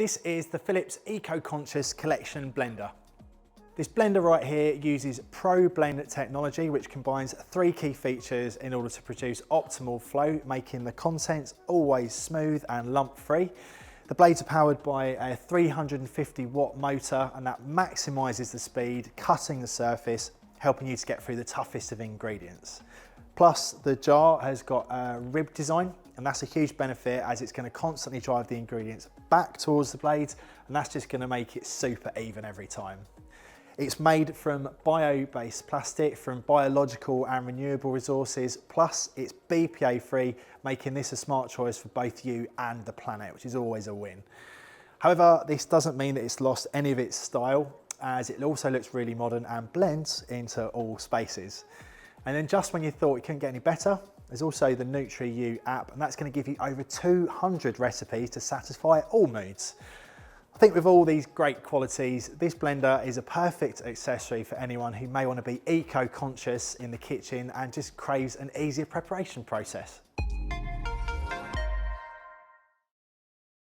This is the Philips Eco-Conscious Collection Blender. This blender right here uses Pro Blend technology, which combines three key features in order to produce optimal flow, making the contents always smooth and lump-free. The blades are powered by a 350 watt motor, and that maximises the speed, cutting the surface, helping you to get through the toughest of ingredients. Plus, the jar has got a rib design, and that's a huge benefit as it's going to constantly drive the ingredients back towards the blades, and that's just going to make it super even every time. It's made from bio-based plastic, from biological and renewable resources, plus it's BPA free, making this a smart choice for both you and the planet, which is always a win. However, this doesn't mean that it's lost any of its style, as it also looks really modern and blends into all spaces. And then just when you thought it couldn't get any better, there's also the NutriU app, and that's going to give you over 200 recipes to satisfy all moods. I think with all these great qualities, this blender is a perfect accessory for anyone who may want to be eco-conscious in the kitchen and just craves an easier preparation process.